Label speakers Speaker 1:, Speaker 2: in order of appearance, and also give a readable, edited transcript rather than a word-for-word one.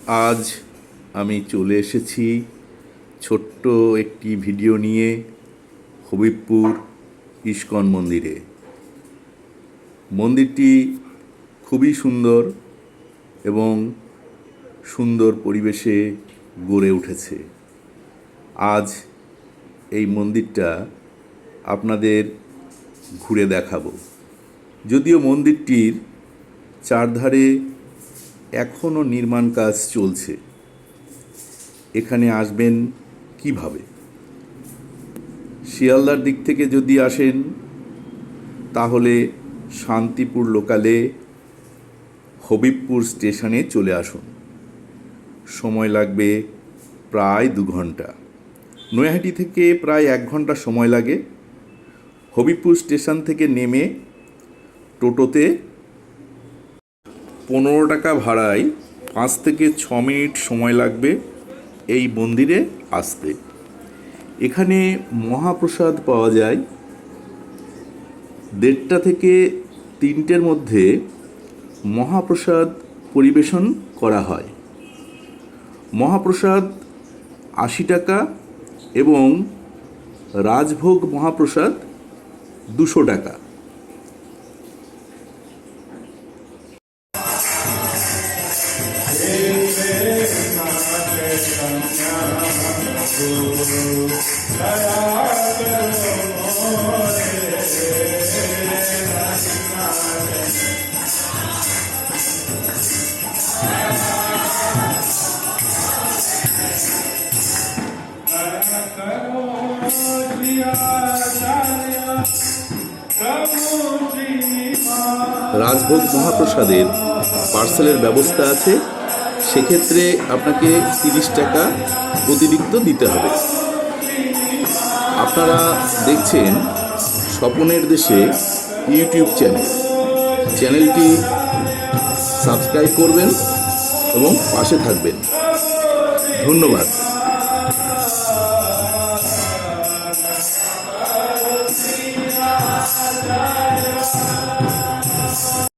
Speaker 1: আজ আমি চলে এসেছি ছোট্ট একটি ভিডিও নিয়ে হবিবপুর ইস্কন মন্দিরে। মন্দিরটি খুবই সুন্দর এবং সুন্দর পরিবেশে গড়ে উঠেছে। আজ এই মন্দিরটা আপনাদের ঘুরে দেখাবো। যদিও মন্দিরটির চারধারে এখনও নির্মাণ কাজ চলছে। এখানে আসবেন কিভাবে? শিয়ালদার দিক থেকে যদি আসেন তাহলে শান্তিপুর লোকালে হবিবপুর স্টেশনে চলে আসুন। সময় লাগবে প্রায় 2 ঘন্টা। নৈহাটি থেকে প্রায় 1 ঘন্টা সময় লাগে। হবিবপুর স্টেশন থেকে নেমে টোটোতে 15 টাকা ভাড়ায় 5 থেকে 6 মিনিট সময় লাগবে এই মন্দিরে আসতে। এখানে মহাপ্রসাদ পাওয়া যায়। 1:30 থেকে 3টের মধ্যে মহাপ্রসাদ পরিবেশন করা হয়। মহাপ্রসাদ 80 টাকা এবং রাজভোগ মহাপ্রসাদ 200 টাকা। রাজভোগ মহাপ্রসাদের পার্সেলের ব্যবস্থা আছে। সেক্ষেত্রে আপনাকে 30 টাকা অতিরিক্ত দিতে হবে। আপনারা দেখছেন স্বপনের দেশে ইউটিউব চ্যানেলটি সাবস্ক্রাইব করবেন এবং পাশে থাকবেন। ধন্যবাদ।